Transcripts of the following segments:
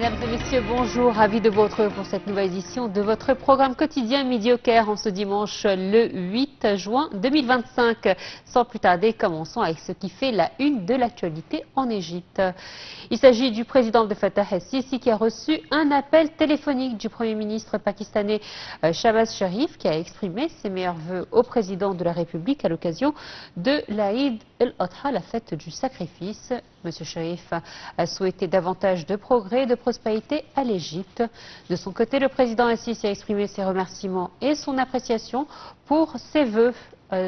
Mesdames et messieurs, bonjour, ravi de vous retrouver pour cette nouvelle édition de votre programme quotidien Midi au Caire en ce dimanche le 8 juin 2025. Sans plus tarder, commençons avec ce qui fait la une de l'actualité en Égypte. Il s'agit du président Abdel Fattah el-Sisi qui a reçu un appel téléphonique du Premier ministre pakistanais Shahbaz Sharif qui a exprimé ses meilleurs vœux au président de la République à l'occasion de l'Aïd el-Adha, la fête du sacrifice. Monsieur Sharif a souhaité davantage de progrès et de prospérité à l'Égypte. De son côté, le président el-Sisi a exprimé ses remerciements et son appréciation pour ses vœux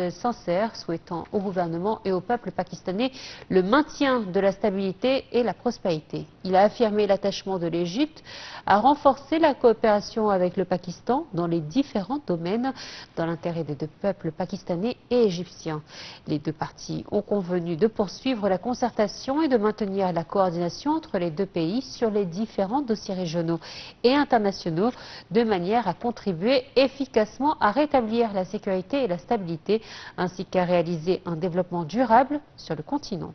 sincères, souhaitant au gouvernement et au peuple pakistanais le maintien de la stabilité et la prospérité. Il a affirmé l'attachement de l'Égypte à renforcer la coopération avec le Pakistan dans les différents domaines, dans l'intérêt des deux peuples pakistanais et égyptiens. Les deux parties ont convenu de poursuivre la concertation et de maintenir la coordination entre les deux pays sur les différents dossiers régionaux et internationaux, de manière à contribuer efficacement à rétablir la sécurité et la stabilité, ainsi qu'à réaliser un développement durable sur le continent.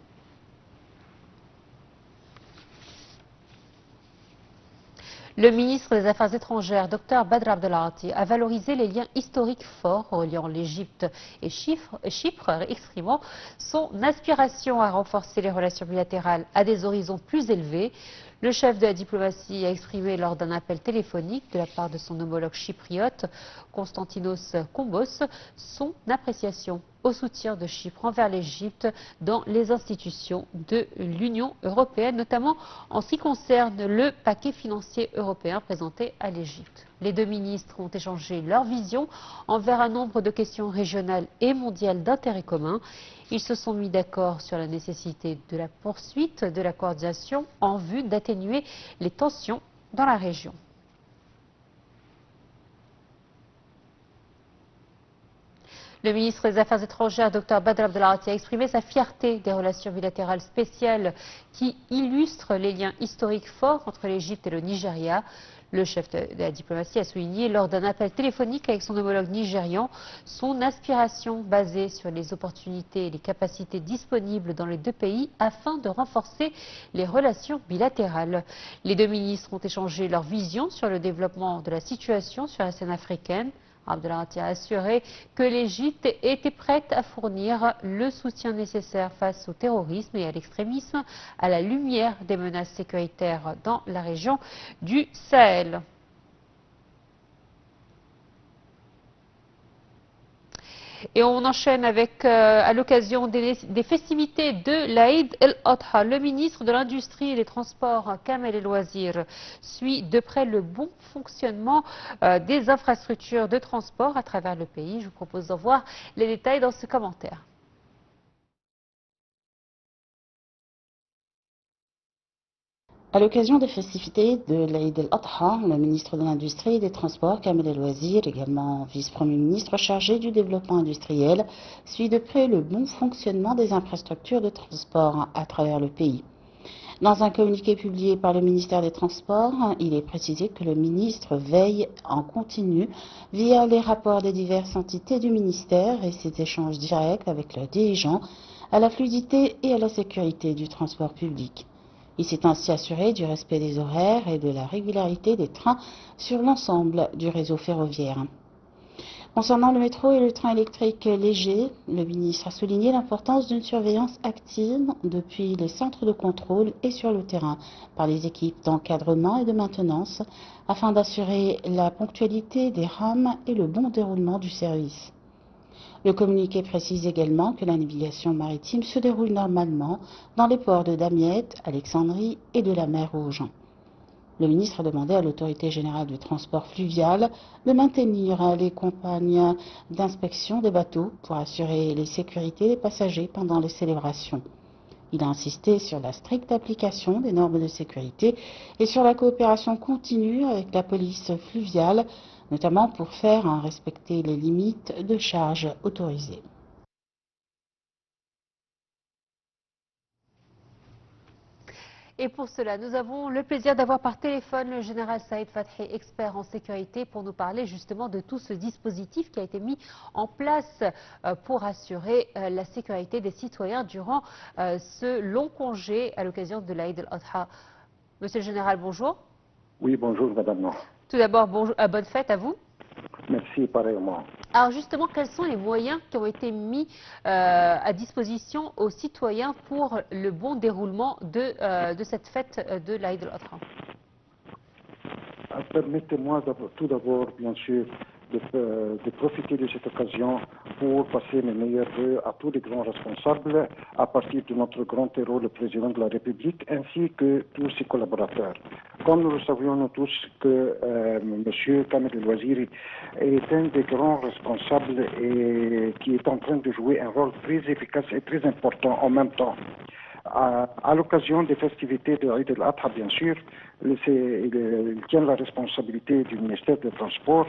Le ministre des Affaires étrangères, Dr Badr Abdelghati, a valorisé les liens historiques forts reliant l'Égypte et Chypre, exprimant son aspiration à renforcer les relations bilatérales à des horizons plus élevés. Le chef de la diplomatie a exprimé lors d'un appel téléphonique de la part de son homologue chypriote, Konstantinos Kombos, son appréciation au soutien de Chypre envers l'Égypte dans les institutions de l'Union européenne, notamment en ce qui concerne le paquet financier européen présenté à l'Égypte. Les deux ministres ont échangé leur vision envers un nombre de questions régionales et mondiales d'intérêt commun. Ils se sont mis d'accord sur la nécessité de la poursuite de la coordination en vue d'atténuer les tensions dans la région. Le ministre des Affaires étrangères, Dr Badr Abdelghati, a exprimé sa fierté des relations bilatérales spéciales qui illustrent les liens historiques forts entre l'Égypte et le Nigeria. Le chef de la diplomatie a souligné lors d'un appel téléphonique avec son homologue nigérian son aspiration basée sur les opportunités et les capacités disponibles dans les deux pays afin de renforcer les relations bilatérales. Les deux ministres ont échangé leur vision sur le développement de la situation sur la scène africaine. Abdelghati a assuré que l'Égypte était prête à fournir le soutien nécessaire face au terrorisme et à l'extrémisme à la lumière des menaces sécuritaires dans la région du Sahel. Et on enchaîne avec, à l'occasion des festivités de l'Aïd el-Adha, le ministre de l'Industrie et des Transports, Kamel El-Wazir, suit de près le bon fonctionnement des infrastructures de transport à travers le pays. Je vous propose d'en voir les détails dans ce commentaire. À l'occasion des festivités de l'Aïd el-Adha, le ministre de l'Industrie et des Transports, Kamel El-Wazir, également vice-premier ministre chargé du développement industriel, suit de près le bon fonctionnement des infrastructures de transport à travers le pays. Dans un communiqué publié par le ministère des Transports, il est précisé que le ministre veille en continu, via les rapports des diverses entités du ministère et ses échanges directs avec leurs dirigeants, à la fluidité et à la sécurité du transport public. Il s'est ainsi assuré du respect des horaires et de la régularité des trains sur l'ensemble du réseau ferroviaire. Concernant le métro et le train électrique léger, le ministre a souligné l'importance d'une surveillance active depuis les centres de contrôle et sur le terrain par les équipes d'encadrement et de maintenance afin d'assurer la ponctualité des rames et le bon déroulement du service. Le communiqué précise également que la navigation maritime se déroule normalement dans les ports de Damiette, Alexandrie et de la mer Rouge. Le ministre a demandé à l'autorité générale du transport fluvial de maintenir les campagnes d'inspection des bateaux pour assurer les sécurités des passagers pendant les célébrations. Il a insisté sur la stricte application des normes de sécurité et sur la coopération continue avec la police fluviale, notamment pour faire respecter les limites de charge autorisées. Et pour cela, nous avons le plaisir d'avoir par téléphone le général Saïd Fathi, expert en sécurité, pour nous parler justement de tout ce dispositif qui a été mis en place pour assurer la sécurité des citoyens durant ce long congé à l'occasion de l'Aïd el-Adha. Monsieur le général, bonjour. Oui, bonjour madame. Tout d'abord, bonne fête à vous. Merci, pareillement. Alors justement, quels sont les moyens qui ont été mis à disposition aux citoyens pour le bon déroulement de cette fête de l'Aïd al-Adha? Permettez-moi tout d'abord, bien sûr, de profiter de cette occasion pour passer mes meilleurs vœux à tous les grands responsables, à partir de notre grand héros, le président de la République, ainsi que tous ses collaborateurs. Comme nous le savions nous tous que M. Kamel El-Waziri est un des grands responsables et qui est en train de jouer un rôle très efficace et très important en même temps. À l'occasion des festivités de Eid al-Adha, bien sûr, il tient la responsabilité du ministère des Transports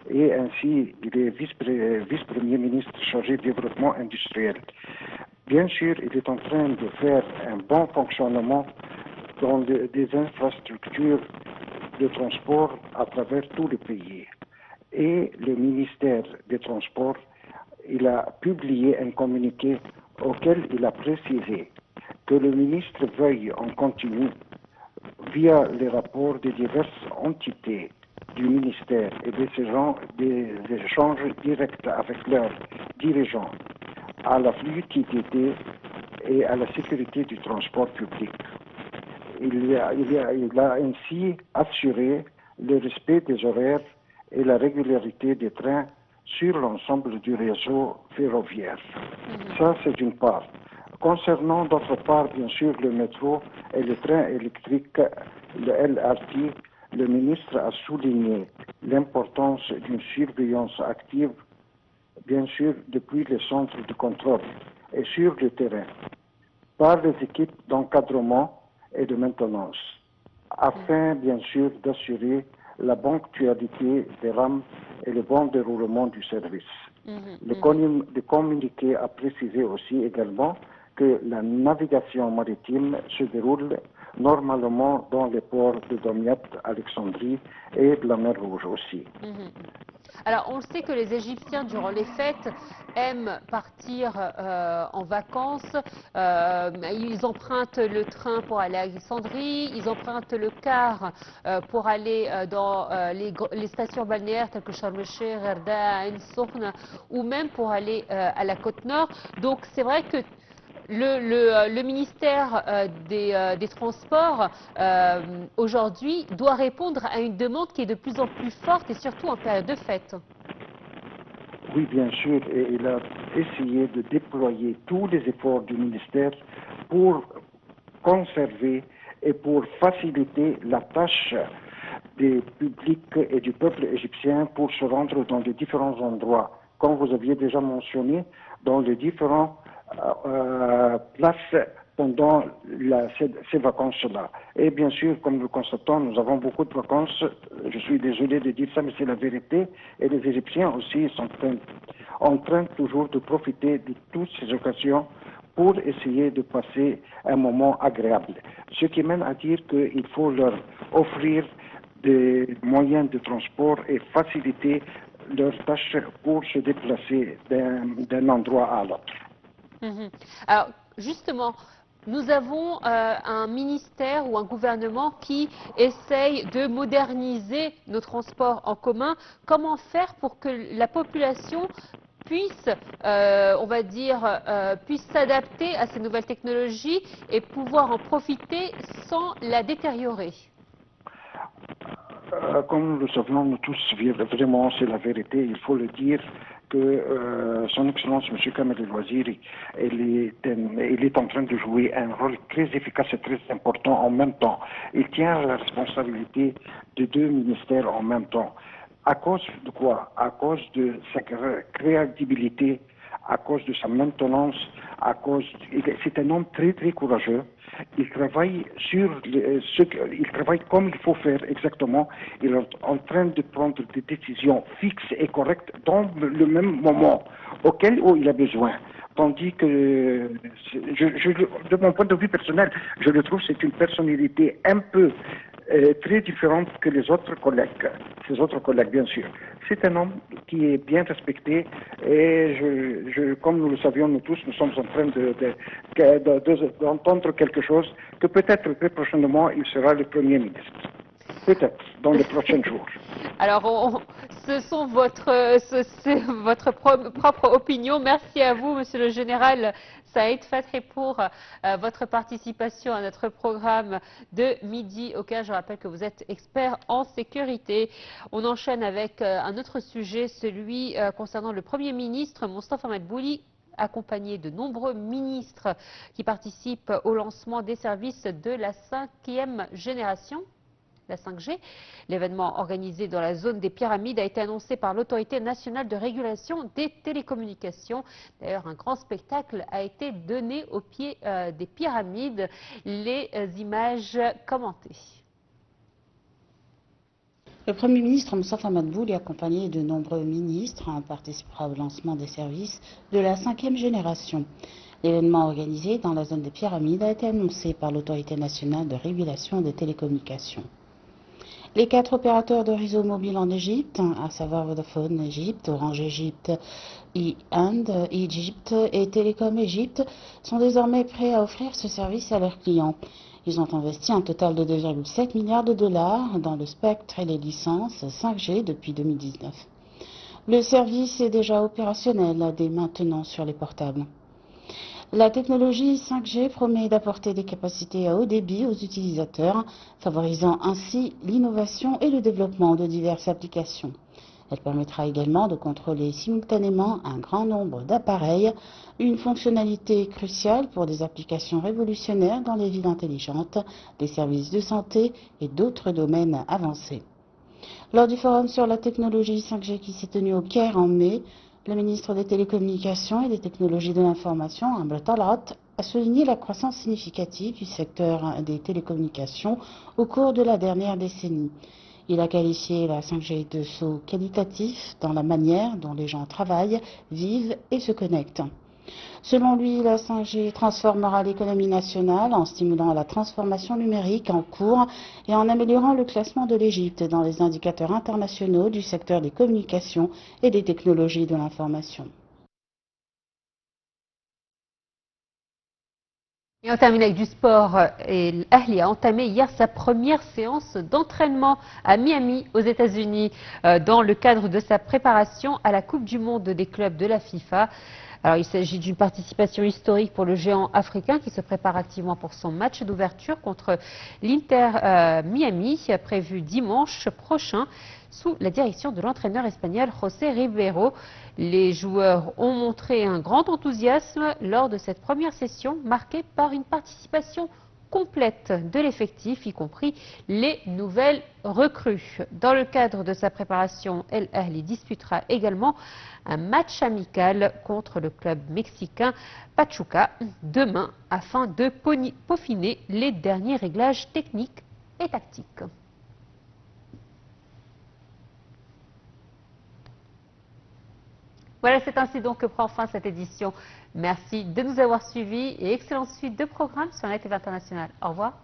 et ainsi il est vice-premier ministre chargé du développement industriel. Bien sûr, il est en train de faire un bon fonctionnement dans des infrastructures de transport à travers tout le pays. Et le ministère des Transports, il a publié un communiqué auquel il a précisé que le ministre veuille en continu, via les rapports des diverses entités du ministère et des échanges directs avec leurs dirigeants, à la fluidité et à la sécurité du transport public. Il a ainsi assuré le respect des horaires et la régularité des trains sur l'ensemble du réseau ferroviaire. Ça, c'est d'une part. Concernant d'autre part, bien sûr, le métro et le train électrique, le LRT, le ministre a souligné l'importance d'une surveillance active, bien sûr, depuis les centres de contrôle et sur le terrain, par les équipes d'encadrement et de maintenance, afin, bien sûr, d'assurer la ponctualité des rames et le bon déroulement du service. Le communiqué a précisé aussi également que la navigation maritime se déroule normalement dans les ports de Damiette, Alexandrie et de la mer Rouge aussi. Alors, on le sait que les Égyptiens, durant les fêtes, aiment partir en vacances. Ils empruntent le train pour aller à Alexandrie, ils empruntent le car pour aller dans les stations balnéaires telles que Sharm el-Sheikh, Gherda, Ain Sokhna, ou même pour aller à la côte nord. Donc, c'est vrai que le ministère des Transports, aujourd'hui, doit répondre à une demande qui est de plus en plus forte et surtout en période de fête. Oui, bien sûr, et il a essayé de déployer tous les efforts du ministère pour conserver et pour faciliter la tâche des publics et du peuple égyptien pour se rendre dans les différents endroits, comme vous aviez déjà mentionné, dans les différents places pendant ces vacances-là. Et bien sûr, comme nous le constatons, nous avons beaucoup de vacances. Je suis désolé de dire ça, mais c'est la vérité. Et les Égyptiens aussi sont en train toujours de profiter de toutes ces occasions pour essayer de passer un moment agréable. Ce qui mène à dire qu'il faut leur offrir des moyens de transport et faciliter leurs tâches pour se déplacer d'un endroit à l'autre. Alors, justement, nous avons un ministère ou un gouvernement qui essaye de moderniser nos transports en commun. Comment faire pour que la population puisse, on va dire, puisse s'adapter à ces nouvelles technologies et pouvoir en profiter sans la détériorer? Comme nous le savions, nous tous, vraiment, c'est la vérité, il faut le dire, que son Excellence, M. Kamel El-Waziri, il est en train de jouer un rôle très efficace et très important en même temps. Il tient la responsabilité de deux ministères en même temps. À cause de quoi? À cause de sa crédibilité, à cause de sa maintenance, c'est un homme très très courageux. Il travaille il travaille comme il faut faire exactement. Il est en train de prendre des décisions fixes et correctes dans le même moment auquel il a besoin. Tandis que, de mon point de vue personnel, je le trouve c'est une personnalité un peu très différente que les autres collègues, ses autres collègues bien sûr. C'est un homme qui est bien respecté et comme nous le savions nous tous, nous sommes en train d'entendre quelque chose que peut-être très prochainement il sera le Premier ministre. Peut-être, dans les prochains jours. Alors, ce sont c'est votre propre opinion. Merci à vous, Monsieur le Général Saïd Fathi, pour votre participation à notre programme de midi au Caire. Je rappelle que vous êtes expert en sécurité. On enchaîne avec un autre sujet, celui concernant le Premier ministre, Moustapha Madbouli, accompagné de nombreux ministres qui participent au lancement des services de la 5e génération. La 5G. L'événement organisé dans la zone des Pyramides a été annoncé par l'Autorité nationale de régulation des télécommunications. D'ailleurs, un grand spectacle a été donné au pied des pyramides. Les images commentées. Le Premier ministre Moustapha Madbouli, accompagné de nombreux ministres, participera au lancement des services de la 5e génération. L'événement organisé dans la zone des Pyramides a été annoncé par l'Autorité nationale de régulation des télécommunications. Les 4 opérateurs de réseau mobile en Égypte, à savoir Vodafone Égypte, Orange Égypte, E-End Égypte et Télécom Égypte, sont désormais prêts à offrir ce service à leurs clients. Ils ont investi un total de 2,7 milliards de dollars dans le spectre et les licences 5G depuis 2019. Le service est déjà opérationnel dès maintenant sur les portables. La technologie 5G promet d'apporter des capacités à haut débit aux utilisateurs, favorisant ainsi l'innovation et le développement de diverses applications. Elle permettra également de contrôler simultanément un grand nombre d'appareils, une fonctionnalité cruciale pour des applications révolutionnaires dans les villes intelligentes, les services de santé et d'autres domaines avancés. Lors du forum sur la technologie 5G qui s'est tenu au Caire en mai, le ministre des Télécommunications et des Technologies de l'Information, Amr Talat, a souligné la croissance significative du secteur des télécommunications au cours de la dernière décennie. Il a qualifié la 5G de saut qualitatif dans la manière dont les gens travaillent, vivent et se connectent. Selon lui, la 5G transformera l'économie nationale en stimulant la transformation numérique en cours et en améliorant le classement de l'Égypte dans les indicateurs internationaux du secteur des communications et des technologies de l'information. Et on termine avec du sport. Et l'Ahli a entamé hier sa première séance d'entraînement à Miami, aux États-Unis, dans le cadre de sa préparation à la Coupe du Monde des clubs de la FIFA. Alors, il s'agit d'une participation historique pour le géant africain qui se prépare activement pour son match d'ouverture contre l'Inter Miami, prévu dimanche prochain, sous la direction de l'entraîneur espagnol José Ribeiro. Les joueurs ont montré un grand enthousiasme lors de cette première session, marquée par une participation complète de l'effectif, y compris les nouvelles recrues. Dans le cadre de sa préparation, El Ahly disputera également un match amical contre le club mexicain Pachuca demain afin de peaufiner les derniers réglages techniques et tactiques. Voilà, c'est ainsi donc que prend fin cette édition. Merci de nous avoir suivis et excellente suite de programmes sur la TV internationale. Au revoir.